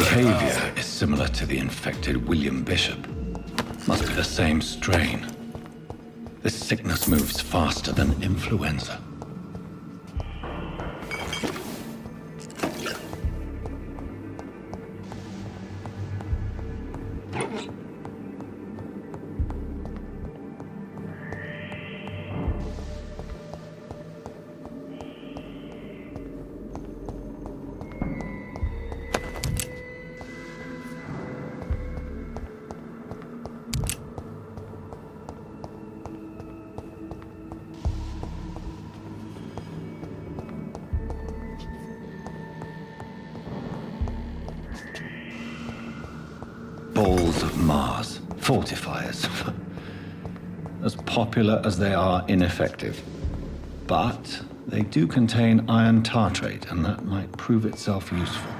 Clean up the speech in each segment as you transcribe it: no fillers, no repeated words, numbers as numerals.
behavior is similar to the infected William Bishop. Must be the same strain. This sickness moves faster than influenza. Balls of Mars, fortifiers. As popular as they are ineffective. But they do contain iron tartrate, and that might prove itself useful.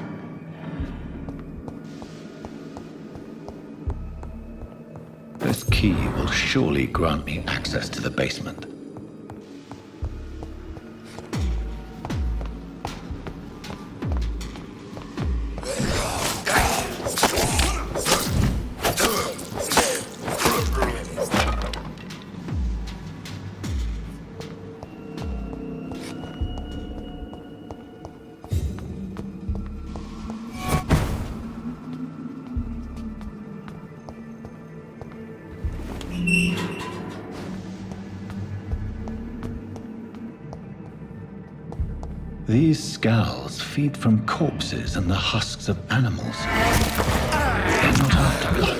This key will surely grant me access to the basement. These scowls feed from corpses and the husks of animals. They're not after blood.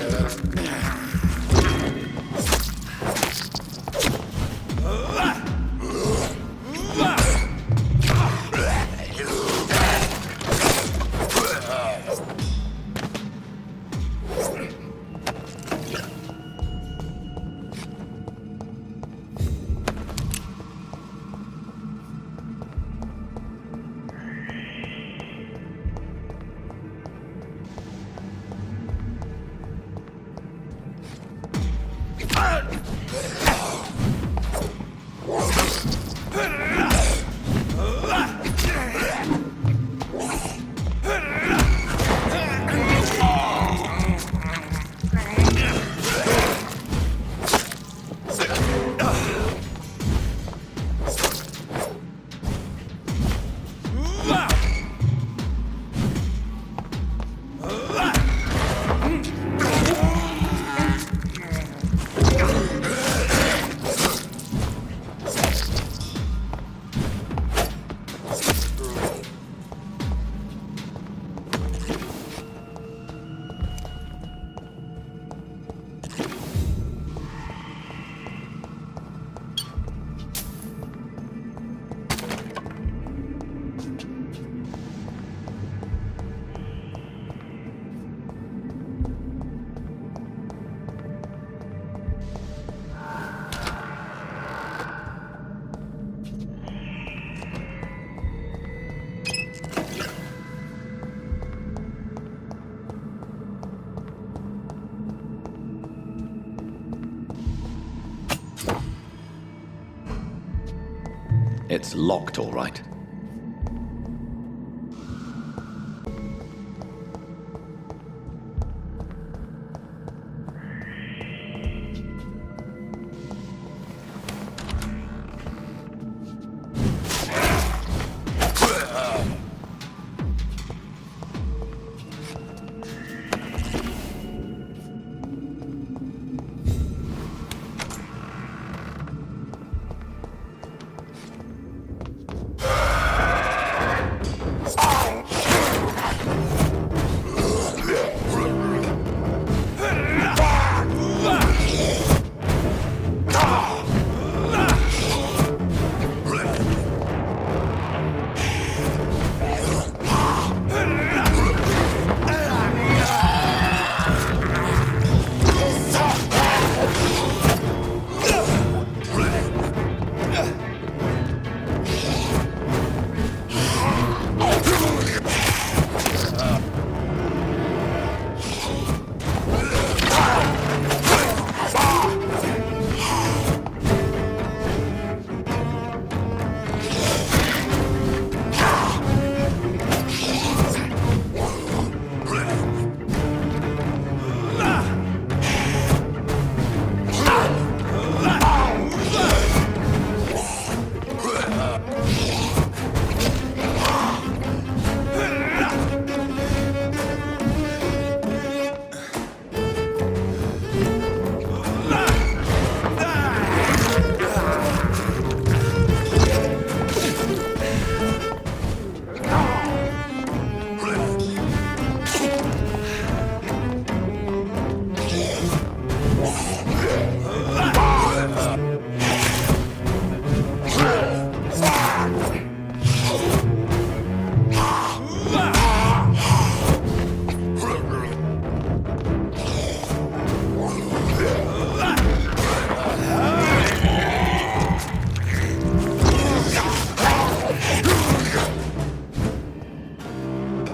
It's locked, all right.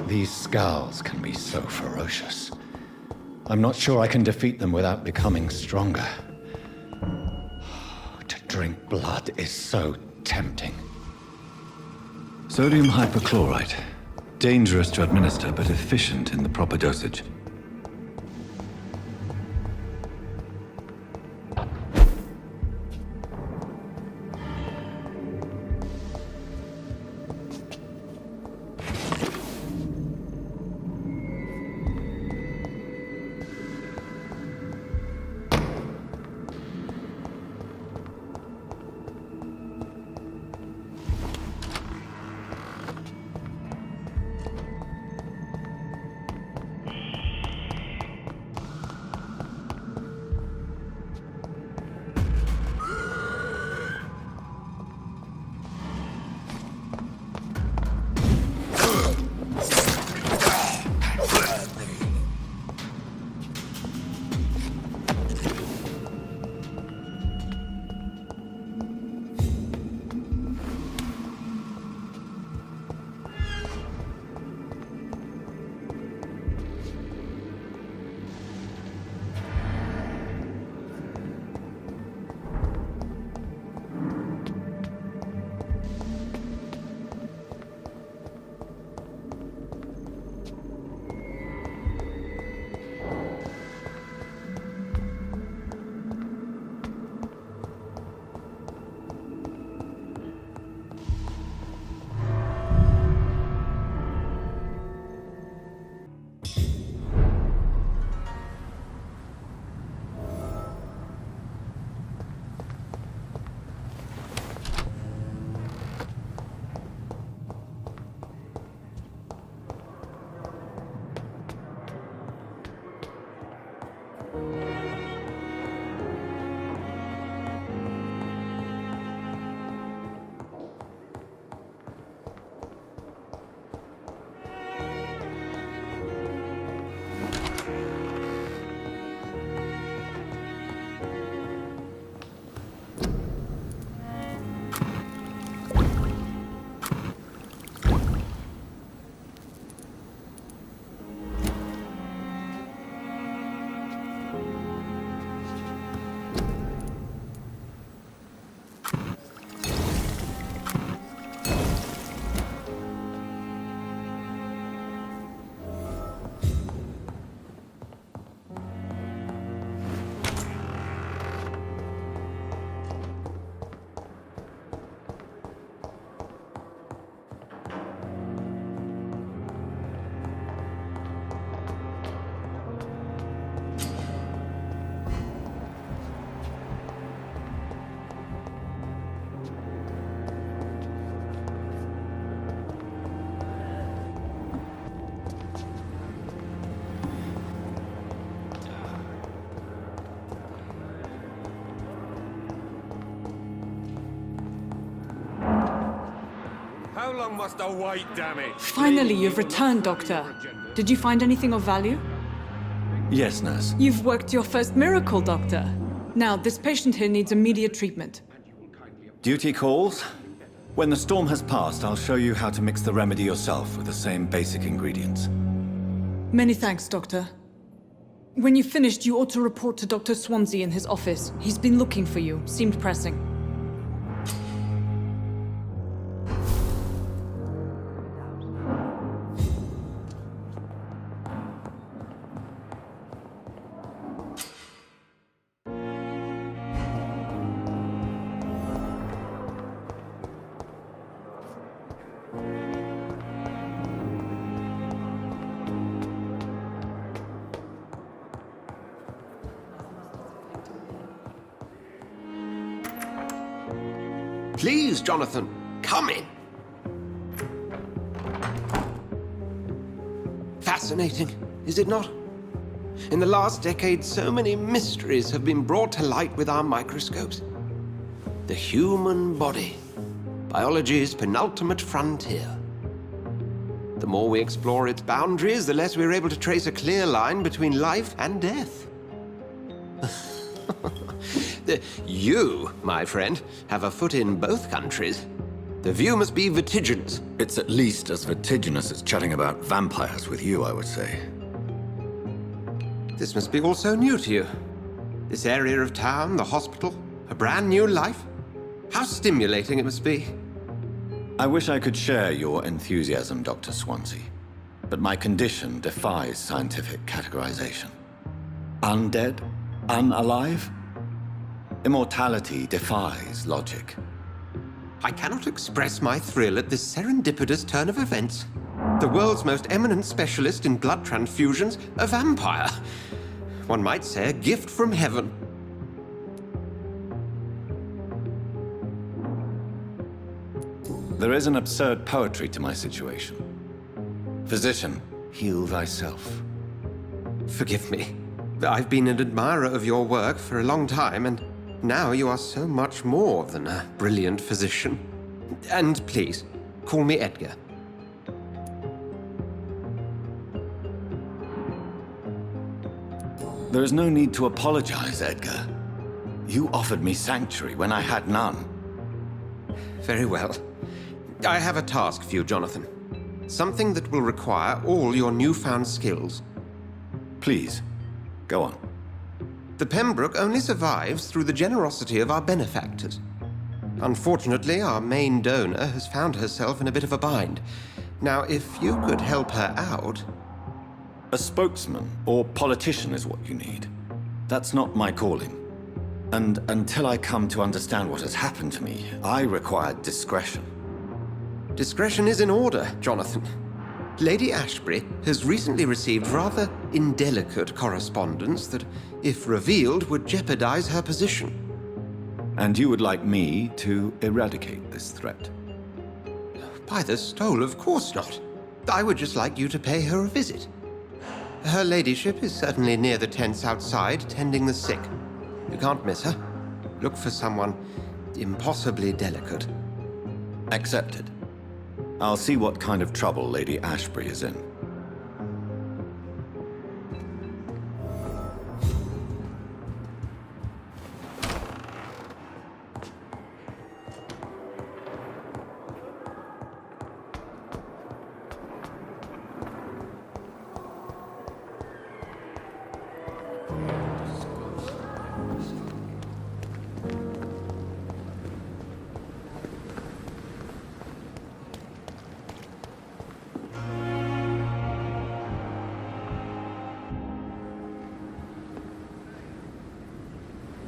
These scowls can be so ferocious. I'm not sure I can defeat them without becoming stronger. To drink blood is so tempting. Sodium hypochlorite. Dangerous to administer, but efficient in the proper dosage. How long must I wait, damn it? Finally, you've returned, Doctor. Did you find anything of value? Yes, nurse. You've worked your first miracle, Doctor. Now, this patient here needs immediate treatment. Duty calls. When the storm has passed, I'll show you how to mix the remedy yourself with the same basic ingredients. Many thanks, Doctor. When you've finished, you ought to report to Dr. Swansea in his office. He's been looking for you. Seemed pressing. Please, Jonathan, come in. Fascinating, is it not? In the last decade, so many mysteries have been brought to light with our microscopes. The human body, biology's penultimate frontier. The more we explore its boundaries, the less we're able to trace a clear line between life and death. You, my friend, have a foot in both countries. The view must be vertiginous. It's at least as vertiginous as chatting about vampires with you, I would say. This must be all so new to you. This area of town, the hospital, a brand new life. How stimulating it must be. I wish I could share your enthusiasm, Dr. Swansea, but my condition defies scientific categorization. Undead? Unalive? Immortality defies logic. I cannot express my thrill at this serendipitous turn of events. The world's most eminent specialist in blood transfusions, a vampire. One might say a gift from heaven. There is an absurd poetry to my situation. Physician, heal thyself. Forgive me. I've been an admirer of your work for a long time, and now you are so much more than a brilliant physician. And please, call me Edgar. There is no need to apologize, Edgar. You offered me sanctuary when I had none. Very well. I have a task for you, Jonathan. Something that will require all your newfound skills. Please, go on. The Pembroke only survives through the generosity of our benefactors. Unfortunately, our main donor has found herself in a bit of a bind. Now, if you could help her out... A spokesman or politician is what you need. That's not my calling. And until I come to understand what has happened to me, I require discretion. Discretion is in order, Jonathan. Lady Ashbury has recently received rather indelicate correspondence that, if revealed, would jeopardize her position. And you would like me to eradicate this threat? By the stole, of course not. I would just like you to pay her a visit. Her ladyship is certainly near the tents outside, tending the sick. You can't miss her. Look for someone impossibly delicate. Accepted. I'll see what kind of trouble Lady Ashbury is in.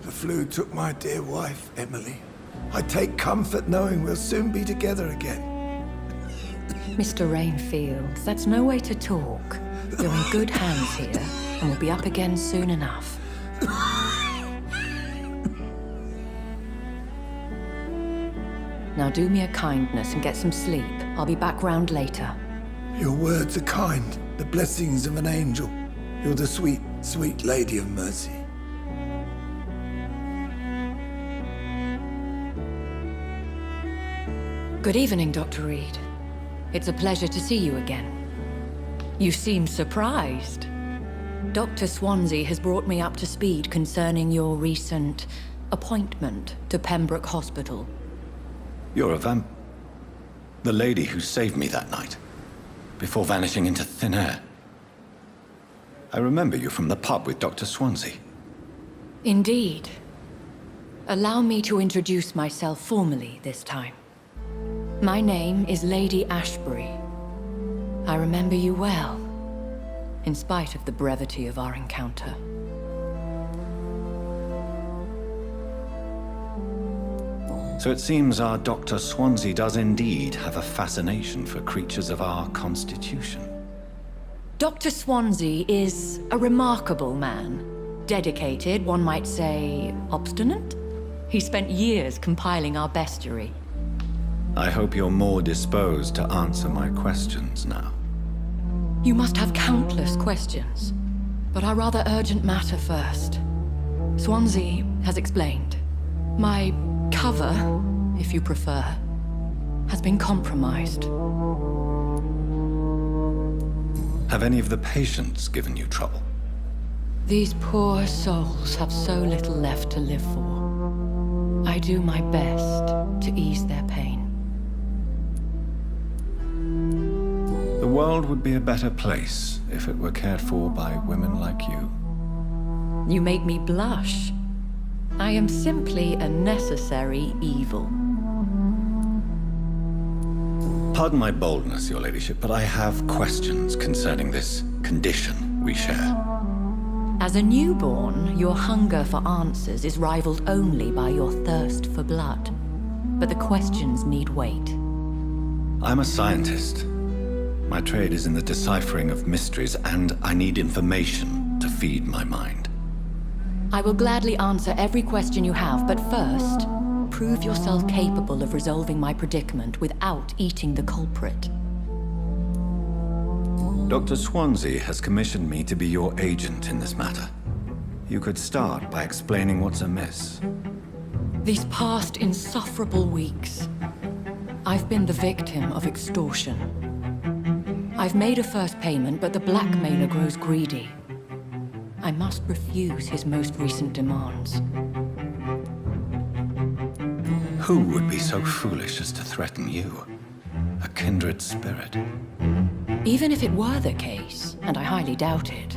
The flu took my dear wife, Emily. I take comfort knowing we'll soon be together again. Mr. Rainfield, that's no way to talk. You're in good hands here, and we'll be up again soon enough. Now do me a kindness and get some sleep. I'll be back round later. Your words are kind, the blessings of an angel. You're the sweet, sweet Lady of Mercy. Good evening, Dr. Reed. It's a pleasure to see you again. You seem surprised. Dr. Swansea has brought me up to speed concerning your recent appointment to Pembroke Hospital. You're a the lady who saved me that night, before vanishing into thin air. I remember you from the pub with Dr. Swansea. Indeed. Allow me to introduce myself formally this time. My name is Lady Ashbury. I remember you well, in spite of the brevity of our encounter. So it seems our Dr. Swansea does indeed have a fascination for creatures of our constitution. Dr. Swansea is a remarkable man. Dedicated, one might say, obstinate? He spent years compiling our bestiary. I hope you're more disposed to answer my questions now. You must have countless questions, but our rather urgent matter first. Swansea has explained. My cover, if you prefer, has been compromised. Have any of the patients given you trouble? These poor souls have so little left to live for. I do my best to ease their pain. The world would be a better place if it were cared for by women like you. You make me blush. I am simply a necessary evil. Pardon my boldness, your ladyship, but I have questions concerning this condition we share. As a newborn, your hunger for answers is rivaled only by your thirst for blood. But the questions need wait. I'm a scientist. My trade is in the deciphering of mysteries, and I need information to feed my mind. I will gladly answer every question you have, but first, prove yourself capable of resolving my predicament without eating the culprit. Dr. Swansea has commissioned me to be your agent in this matter. You could start by explaining what's amiss. These past insufferable weeks, I've been the victim of extortion. I've made a first payment, but the blackmailer grows greedy. I must refuse his most recent demands. Who would be so foolish as to threaten you? A kindred spirit. Even if it were the case, and I highly doubt it,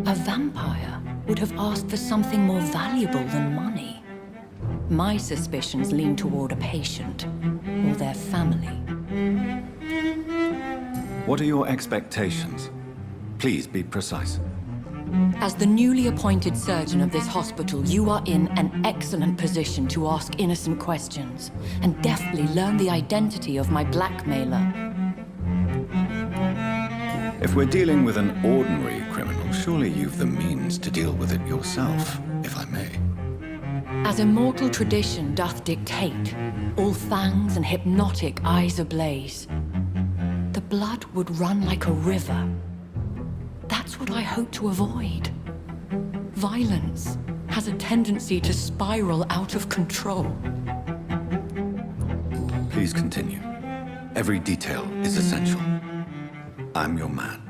a vampire would have asked for something more valuable than money. My suspicions lean toward a patient, or their family. What are your expectations? Please be precise. As the newly appointed surgeon of this hospital, you are in an excellent position to ask innocent questions and deftly learn the identity of my blackmailer. If we're dealing with an ordinary criminal, surely you've the means to deal with it yourself, if I may. As immortal tradition doth dictate, all fangs and hypnotic eyes ablaze, the blood would run like a river. That's what I hope to avoid. Violence has a tendency to spiral out of control. Please continue. Every detail is essential. I'm your man.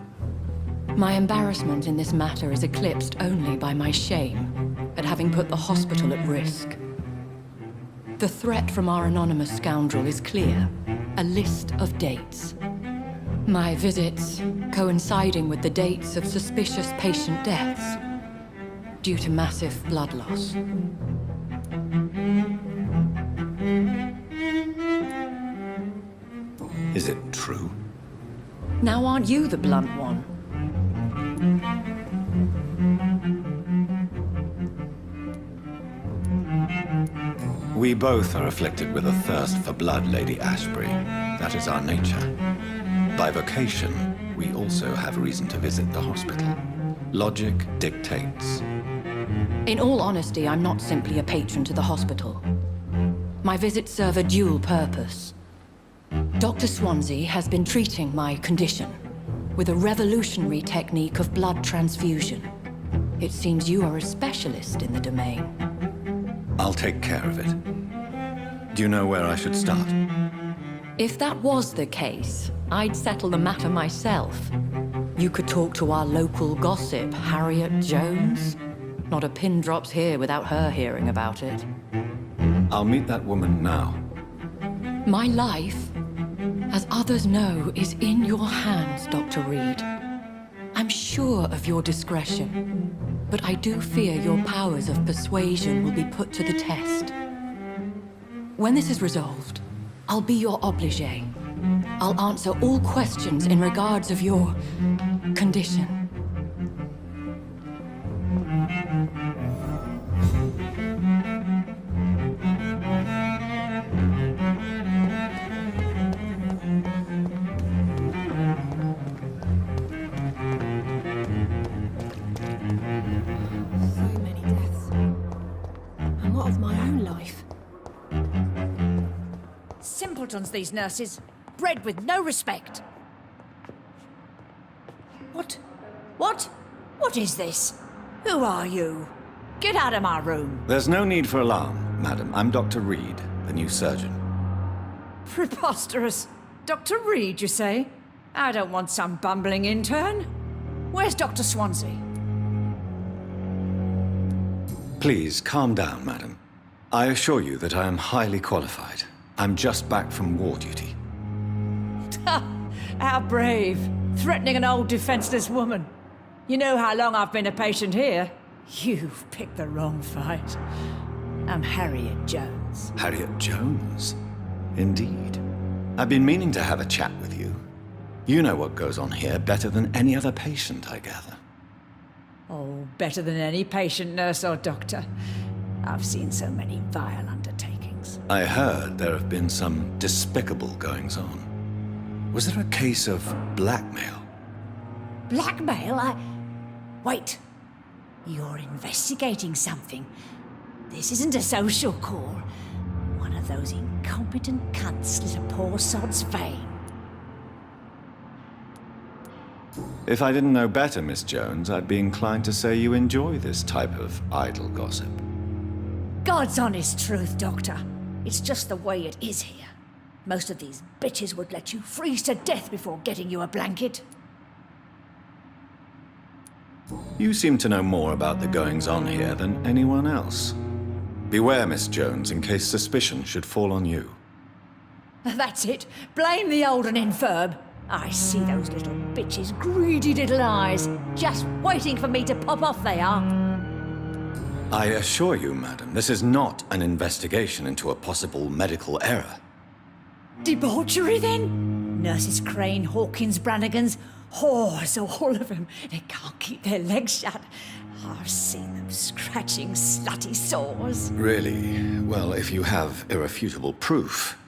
My embarrassment in this matter is eclipsed only by my shame at having put the hospital at risk. The threat from our anonymous scoundrel is clear. A list of dates. My visits coinciding with the dates of suspicious patient deaths due to massive blood loss. Is it true? Now aren't you the blunt one? We both are afflicted with a thirst for blood, Lady Ashbury. That is our nature. By vocation, we also have reason to visit the hospital. Logic dictates. In all honesty, I'm not simply a patron to the hospital. My visits serve a dual purpose. Dr. Swansea has been treating my condition with a revolutionary technique of blood transfusion. It seems you are a specialist in the domain. I'll take care of it. Do you know where I should start? If that was the case, I'd settle the matter myself. You could talk to our local gossip, Harriet Jones. Not a pin drops here without her hearing about it. I'll meet that woman now. My life, as others know, is in your hands, Dr. Reed. I'm sure of your discretion, but I do fear your powers of persuasion will be put to the test. When this is resolved, I'll be your obligé. I'll answer all questions in regards of your condition. So many deaths. And what of my own life? Simpletons, these nurses. Bred with no respect. What? What is this? Who are you? Get out of my room. There's no need for alarm, madam. I'm Dr. Reed, the new surgeon. Preposterous. Dr. Reed, you say? I don't want some bumbling intern. Where's Dr. Swansea? Please, calm down, madam. I assure you that I am highly qualified. I'm just back from war duty. How brave. Threatening an old defenseless woman. You know how long I've been a patient here? You've picked the wrong fight. I'm Harriet Jones. Harriet Jones? Indeed. I've been meaning to have a chat with you. You know what goes on here better than any other patient, I gather. Oh, better than any patient, nurse or doctor. I've seen so many vile undertakings. I heard there have been some despicable goings-on. Was there a case of blackmail? Blackmail? Wait. You're investigating something. This isn't a social call. One of those incompetent cunts slit a poor sod's vein. If I didn't know better, Miss Jones, I'd be inclined to say you enjoy this type of idle gossip. God's honest truth, Doctor. It's just the way it is here. Most of these bitches would let you freeze to death before getting you a blanket. You seem to know more about the goings-on here than anyone else. Beware, Miss Jones, in case suspicion should fall on you. That's it. Blame the old and infirm. I see those little bitches' greedy little eyes. Just waiting for me to pop off they are. I assure you, madam, this is not an investigation into a possible medical error. Debauchery, then? Nurses Crane, Hawkins, Brannigans, whores, all of them. They can't keep their legs shut. I've seen them scratching slutty sores. Really? Well, if you have irrefutable proof,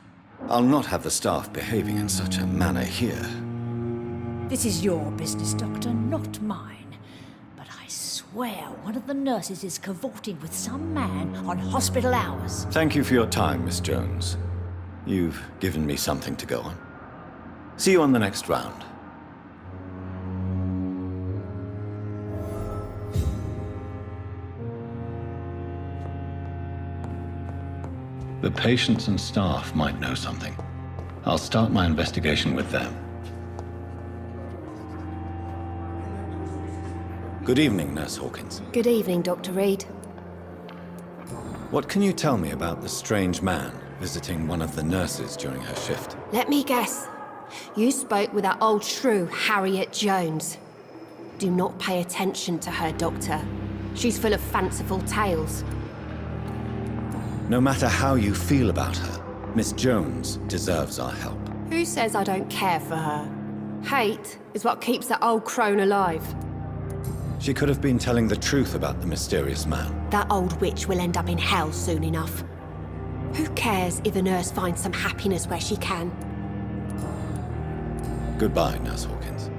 I'll not have the staff behaving in such a manner here. This is your business, Doctor, not mine. But I swear one of the nurses is cavorting with some man on hospital hours. Thank you for your time, Miss Jones. You've given me something to go on. See you on the next round. The patients and staff might know something. I'll start my investigation with them. Good evening, Nurse Hawkins. Good evening, Dr. Reed. What can you tell me about the strange man visiting one of the nurses during her shift? Let me guess. You spoke with that old shrew, Harriet Jones. Do not pay attention to her, Doctor. She's full of fanciful tales. No matter how you feel about her, Miss Jones deserves our help. Who says I don't care for her? Hate is what keeps that old crone alive. She could have been telling the truth about the mysterious man. That old witch will end up in hell soon enough. Who cares if a nurse finds some happiness where she can? Goodbye, Nurse Hawkins.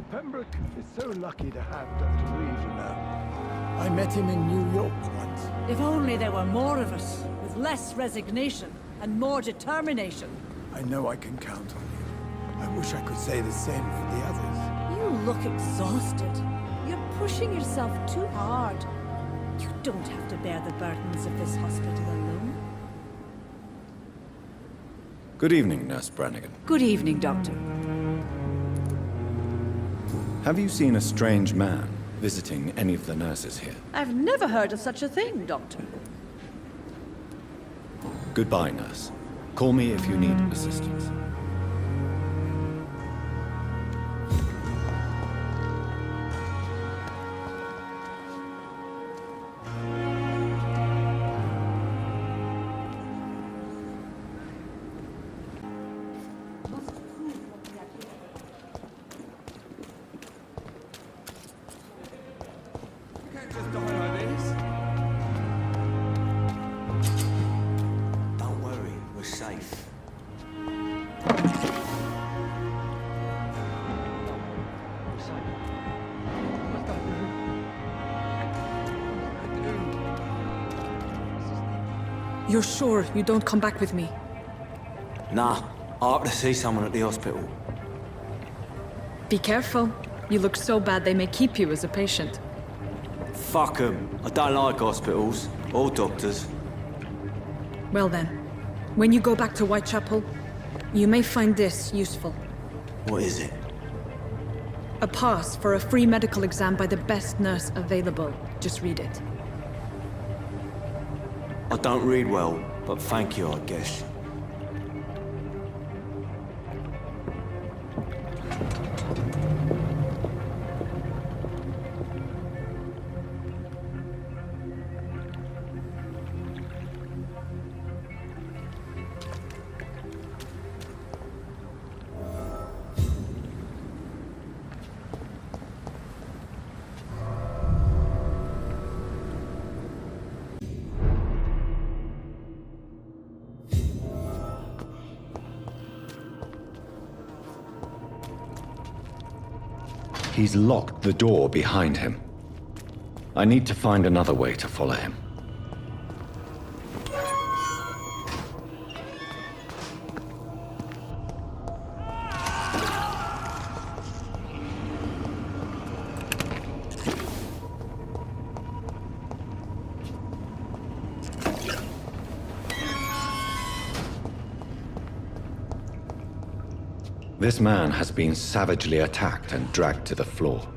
Pembroke is so lucky to have Dr. Reed, you know. I met him in New York once. If only there were more of us, with less resignation and more determination. I know I can count on you. I wish I could say the same for the others. You look exhausted. You're pushing yourself too hard. You don't have to bear the burdens of this hospital alone. Good evening, Nurse Brannigan. Good evening, Doctor. Have you seen a strange man visiting any of the nurses here? I've never heard of such a thing, Doctor. Goodbye, nurse. Call me if you need assistance. Just die like this. Don't worry, we're safe. You're sure you don't come back with me? Nah, I have to see someone at the hospital. Be careful. You look so bad they may keep you as a patient. Fuck 'em. I don't like hospitals or doctors. Well then, when you go back to Whitechapel, you may find this useful. What is it? A pass for a free medical exam by the best nurse available. Just read it. I don't read well, but thank you, I guess. He's locked the door behind him. I need to find another way to follow him. This man has been savagely attacked and dragged to the floor.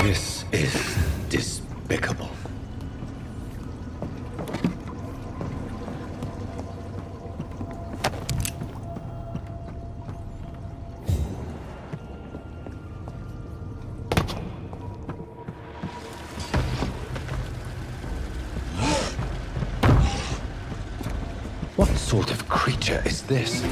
This is despicable. What sort of creature is this?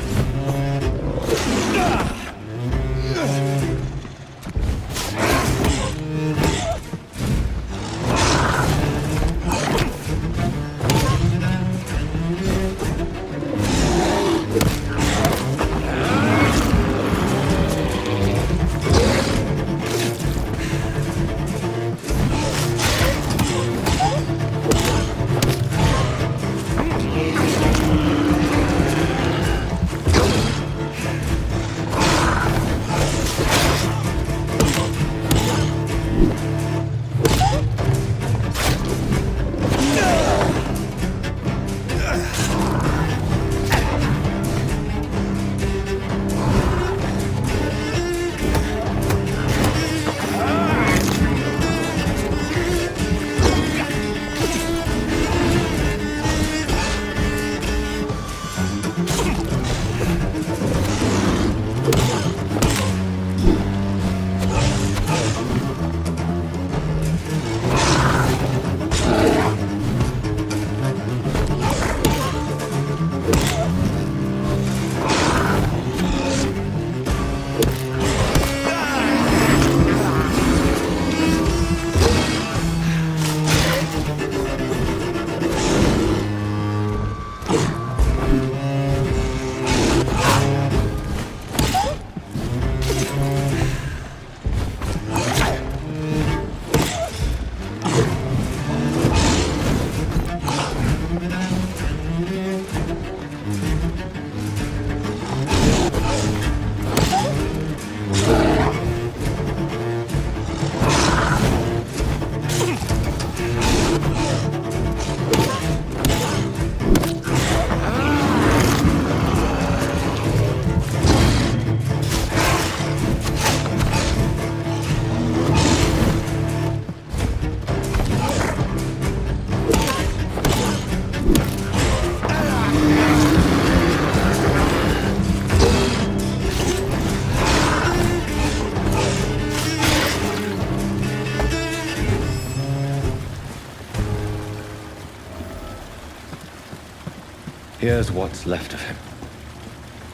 Here's what's left of him.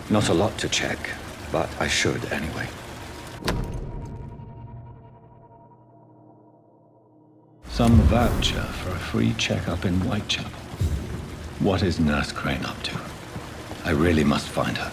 Not a lot to check, but I should anyway. Some voucher for a free checkup in Whitechapel. What is Nurse Crane up to? I really must find her.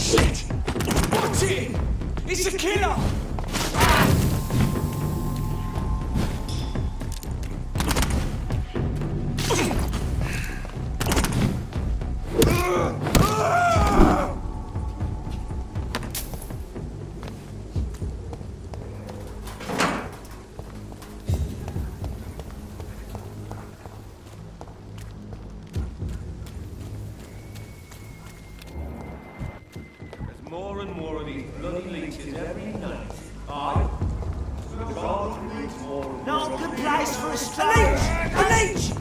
Shit! Watch it! It's a killer! More and more of these bloody leeches every night. Not a good place for a strange. A leech!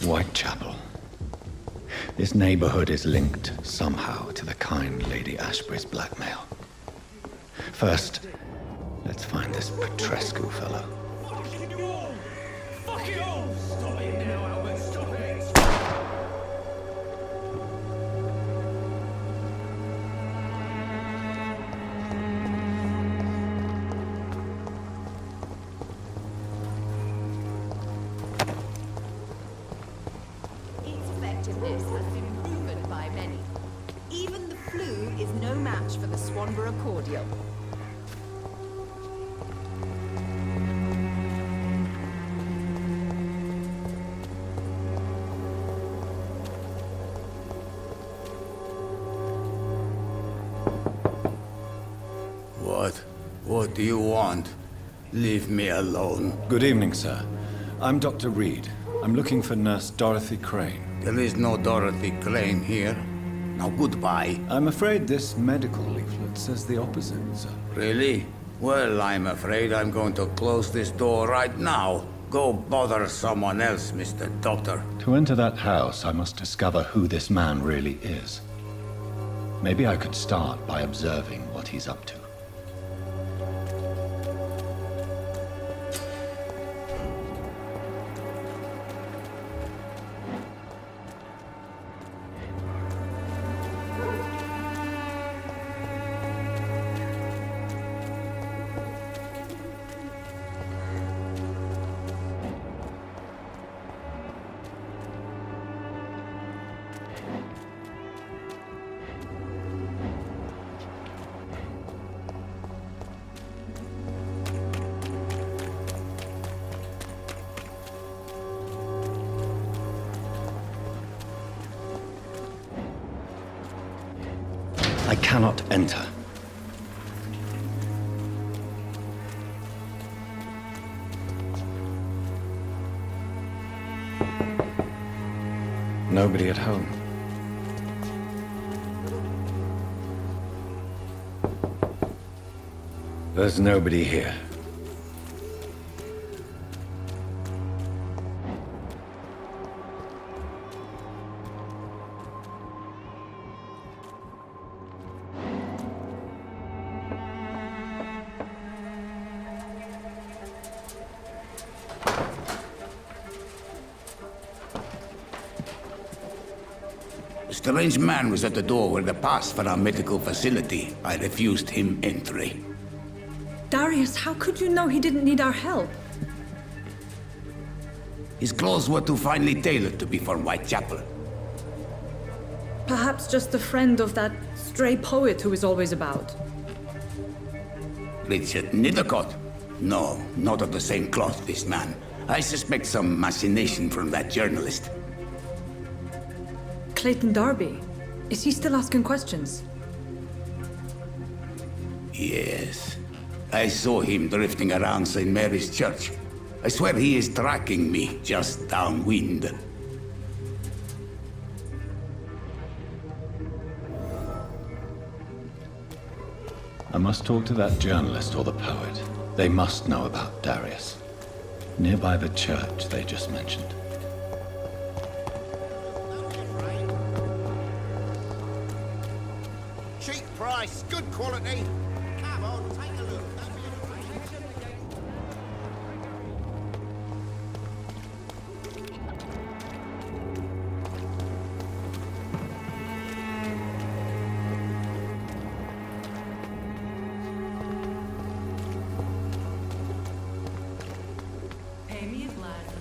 Whitechapel. This neighborhood is linked somehow to the kind Lady Ashbury's blackmail. First, let's find this Petrescu fellow. Fucking you all! Fuck it all! Stop it now, Albert, stop it! Its effectiveness has been proven by many. Even the flu is no match for the Swanborough cordial. What do you want? Leave me alone. Good evening, sir. I'm Dr. Reed. I'm looking for Nurse Dorothy Crane. There is no Dorothy Crane here. Now goodbye. I'm afraid this medical leaflet says the opposite, sir. Really? Well, I'm afraid I'm going to close this door right now. Go bother someone else, Mr. Doctor. To enter that house, I must discover who this man really is. Maybe I could start by observing what he's up to. I cannot enter. Nobody at home. There's nobody here. strange man was at the door with a pass for our medical facility. I refused him entry. Darius, how could you know he didn't need our help? His clothes were too finely tailored to be from Whitechapel. Perhaps just a friend of that stray poet who is always about. Richard Nithercott? No, not of the same cloth, this man. I suspect some machination from that journalist. Clayton Darby. Is he still asking questions? Yes. I saw him drifting around St. Mary's Church. I swear he is tracking me just downwind. I must talk to that journalist or the poet. They must know about Darius. Nearby the church they just mentioned. Cheap price, good quality. Come on, take a look. Pay me a glass of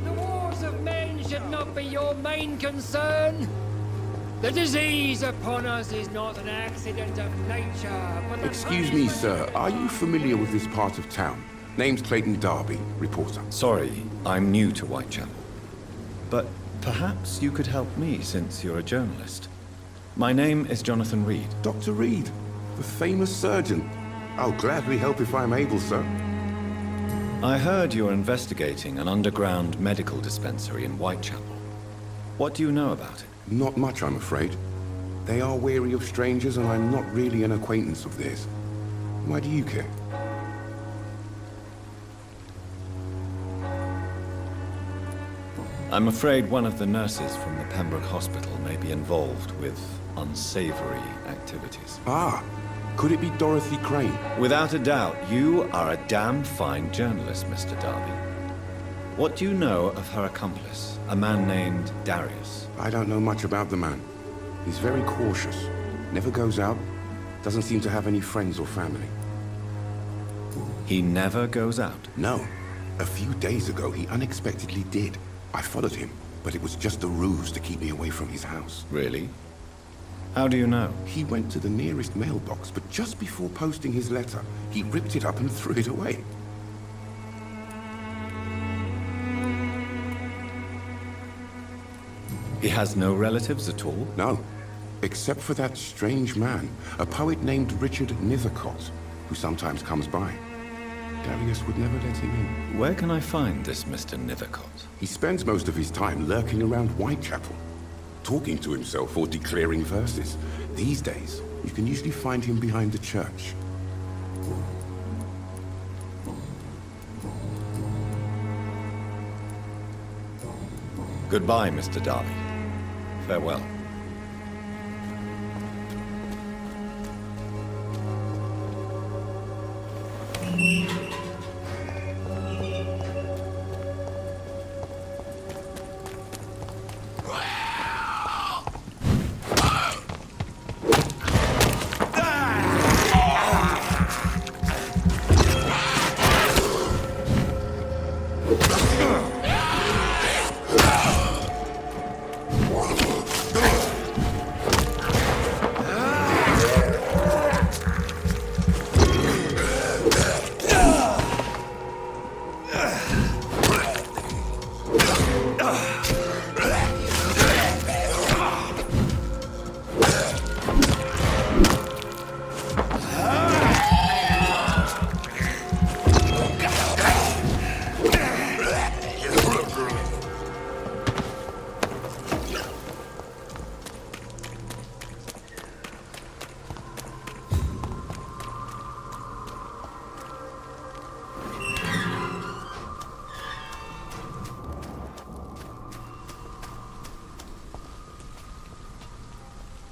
The wars of men should not be your main concern. The disease upon us is not an accident of nature, but Excuse me, sir. Are you familiar with this part of town? Name's Clayton Darby, reporter. Sorry, I'm new to Whitechapel. But perhaps you could help me since you're a journalist. My name is Jonathan Reed. Dr. Reed, the famous surgeon. I'll gladly help if I'm able, sir. I heard you're investigating an underground medical dispensary in Whitechapel. What do you know about it? Not much, I'm afraid. They are wary of strangers, and I'm not really an acquaintance of theirs. Why do you care? I'm afraid one of the nurses from the Pembroke Hospital may be involved with unsavory activities. Ah, could it be Dorothy Crane? Without a doubt, you are a damn fine journalist, Mr. Darby. What do you know of her accomplice, a man named Darius? I don't know much about the man. He's very cautious. Never goes out. Doesn't seem to have any friends or family. He never goes out? No. A few days ago, he unexpectedly did. I followed him, but it was just a ruse to keep me away from his house. Really? How do you know? He went to the nearest mailbox, but just before posting his letter, he ripped it up and threw it away. He has no relatives at all? No, except for that strange man, a poet named Richard Nithercott, who sometimes comes by. Darius would never let him in. Where can I find this Mr. Nithercott? He spends most of his time lurking around Whitechapel, talking to himself or declaring verses. These days, you can usually find him behind the church. Goodbye, Mr. Darby. Farewell.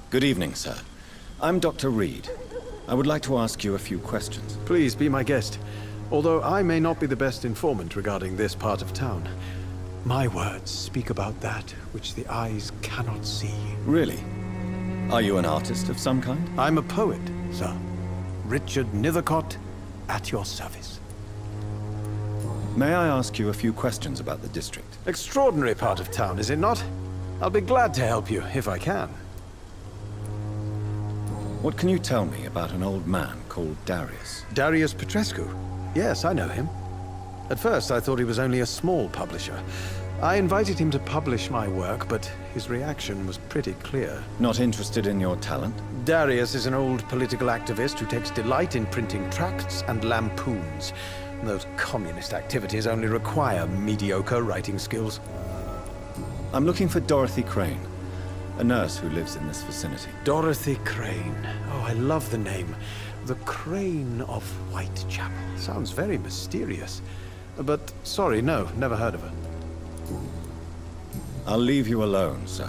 Good evening, sir. I'm Dr. Reed. I would like to ask you a few questions. Please be my guest. Although I may not be the best informant regarding this part of town, my words speak about that which the eyes cannot see. Really? Are you an artist of some kind? I'm a poet, sir. Richard Nithercott, at your service. May I ask you a few questions about the district? Extraordinary part of town, is it not? I'll be glad to help you, if I can. What can you tell me about an old man called Darius? Darius Petrescu? Yes, I know him. At first, I thought he was only a small publisher. I invited him to publish my work, but his reaction was pretty clear. Not interested in your talent? Darius is an old political activist who takes delight in printing tracts and lampoons. Those communist activities only require mediocre writing skills. I'm looking for Dorothy Crane, a nurse who lives in this vicinity. Dorothy Crane. Oh, I love the name. The Crane of Whitechapel. Sounds very mysterious. But, sorry, no, never heard of her. I'll leave you alone, sir.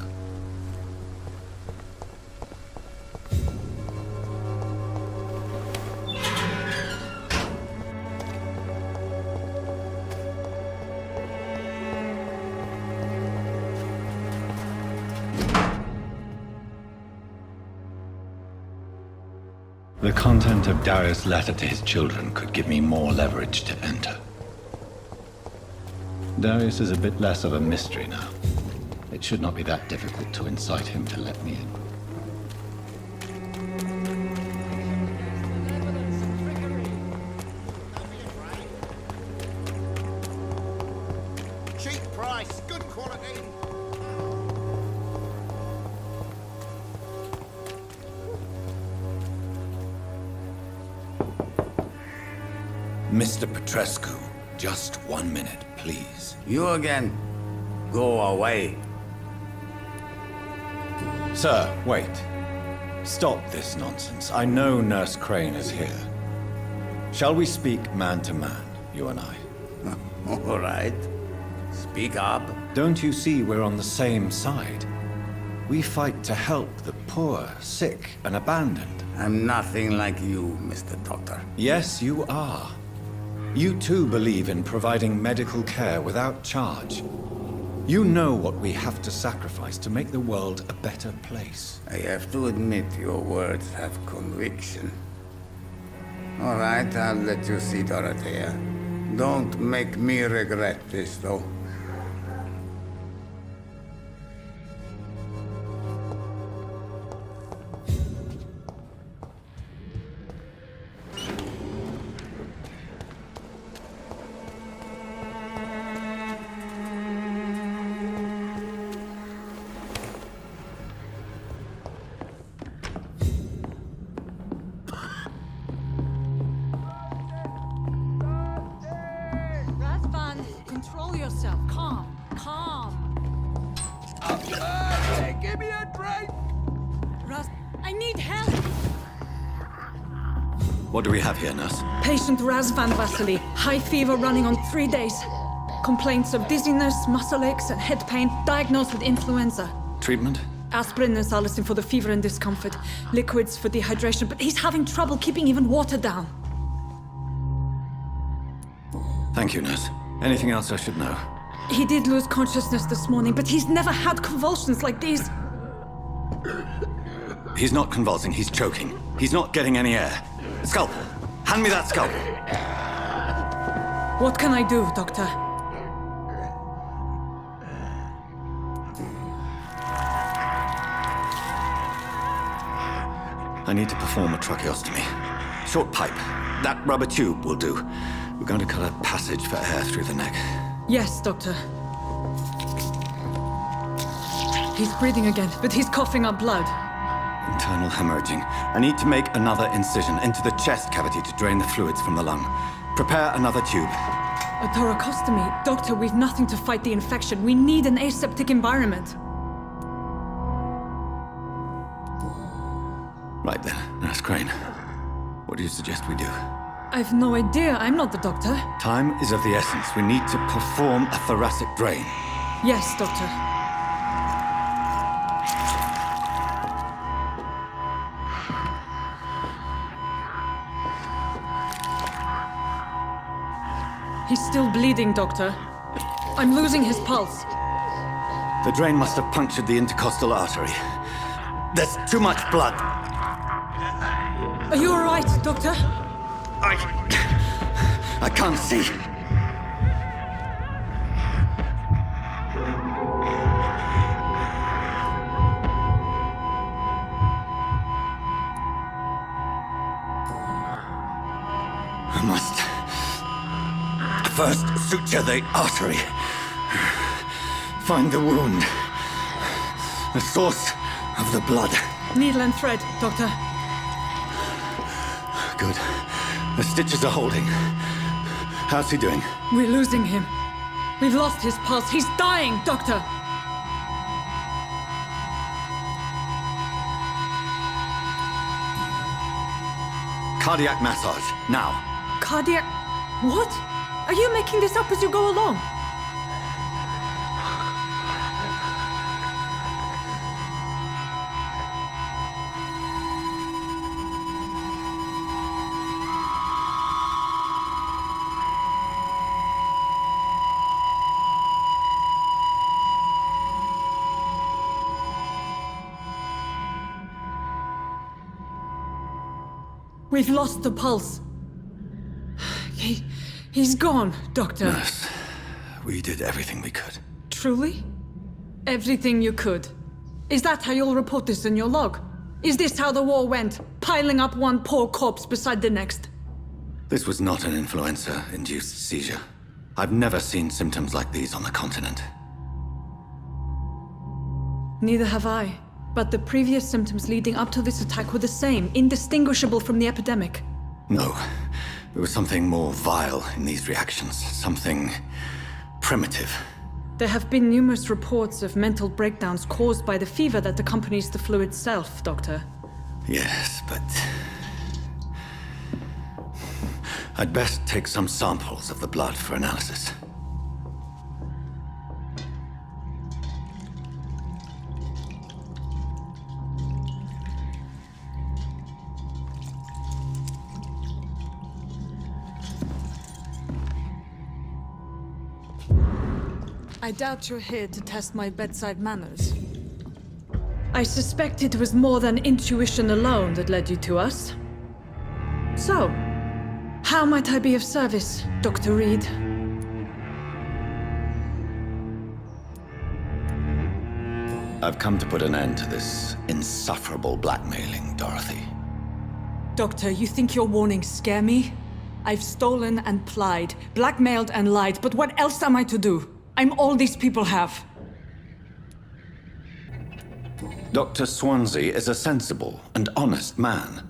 The content of Darius' letter to his children could give me more leverage to enter. Darius is a bit less of a mystery now. It should not be that difficult to incite him to let me in. Cheap price, good quality. Mr. Petrescu, just 1 minute, please. You again? Go away. Sir, wait. Stop this nonsense. I know Nurse Crane is here. Shall we speak man to man, you and I? All right. Speak up. Don't you see we're on the same side? We fight to help the poor, sick, and abandoned. I'm nothing like you, Mr. Doctor. Yes, you are. You too believe in providing medical care without charge. You know what we have to sacrifice to make the world a better place. I have to admit your words have conviction. All right, I'll let you see Dorothea. Don't make me regret this, though. Control yourself. Calm. Calm. Give me a drink! I need help! What do we have here, nurse? Patient Razvan Vasily. High fever running on 3 days. Complaints of dizziness, muscle aches, and head pain. Diagnosed with influenza. Treatment? Aspirin and salicin for the fever and discomfort. Liquids for dehydration, but he's having trouble keeping even water down. Thank you, nurse. Anything else I should know? He did lose consciousness this morning, but he's never had convulsions like these. He's not convulsing, he's choking. He's not getting any air. Scalpel! Hand me that scalpel! What can I do, Doctor? I need to perform a tracheostomy. Short pipe. That rubber tube will do. We're going to cut a passage for air through the neck. Yes, Doctor. He's breathing again, but he's coughing up blood. Internal hemorrhaging. I need to make another incision into the chest cavity to drain the fluids from the lung. Prepare another tube. A thoracostomy? Doctor, we've nothing to fight the infection. We need an aseptic environment. Right then, Nurse Crane. What do you suggest we do? I've no idea. I'm not the doctor. Time is of the essence. We need to perform a thoracic drain. Yes, Doctor. He's still bleeding, Doctor. I'm losing his pulse. The drain must have punctured the intercostal artery. There's too much blood. Are you all right, Doctor? I can't see. I must first suture the artery. Find the wound. The source of the blood. Needle and thread, Doctor. Good. The stitches are holding. How's he doing? We're losing him. We've lost his pulse. He's dying, Doctor! Cardiac massage, now. Cardiac... What? Are you making this up as you go along? We've lost the pulse. He's gone, Doctor. Nurse, we did everything we could. Truly? Everything you could. Is that how you'll report this in your log? Is this how the war went? Piling up one poor corpse beside the next? This was not an influenza-induced seizure. I've never seen symptoms like these on the continent. Neither have I. But the previous symptoms leading up to this attack were the same, indistinguishable from the epidemic. No. There was something more vile in these reactions. Something primitive. There have been numerous reports of mental breakdowns caused by the fever that accompanies the flu itself, Doctor. Yes, but... I'd best take some samples of the blood for analysis. I doubt you're here to test my bedside manners. I suspect it was more than intuition alone that led you to us. So, how might I be of service, Dr. Reed? I've come to put an end to this insufferable blackmailing, Dorothy. Doctor, you think your warnings scare me? I've stolen and plied, blackmailed and lied, but what else am I to do? I'm all these people have. Dr. Swansea is a sensible and honest man.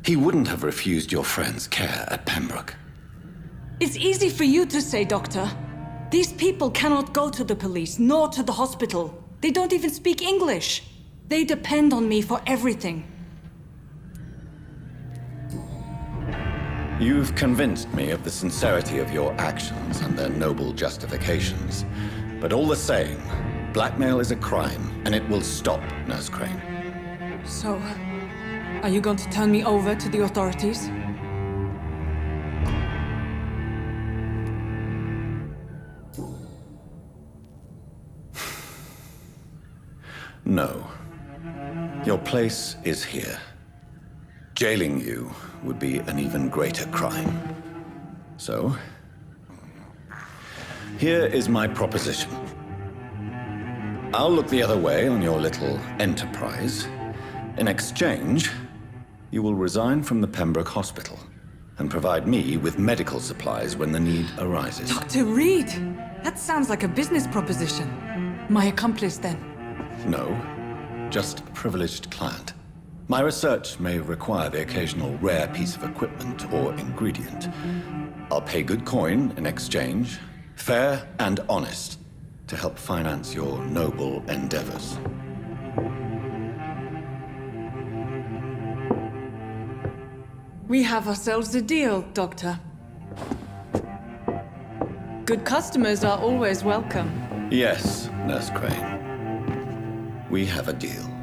He wouldn't have refused your friend's care at Pembroke. It's easy for you to say, Doctor. These people cannot go to the police, nor to the hospital. They don't even speak English. They depend on me for everything. You've convinced me of the sincerity of your actions and their noble justifications. But all the same, blackmail is a crime, and it will stop, Nurse Crane. So, are you going to turn me over to the authorities? No. Your place is here. Jailing you would be an even greater crime. So, here is my proposition. I'll look the other way on your little enterprise. In exchange, you will resign from the Pembroke Hospital and provide me with medical supplies when the need arises. Dr. Reed! That sounds like a business proposition. My accomplice, then? No, just a privileged client. My research may require the occasional rare piece of equipment or ingredient. I'll pay good coin in exchange, fair and honest, to help finance your noble endeavors. We have ourselves a deal, Doctor. Good customers are always welcome. Yes, Nurse Crane. We have a deal.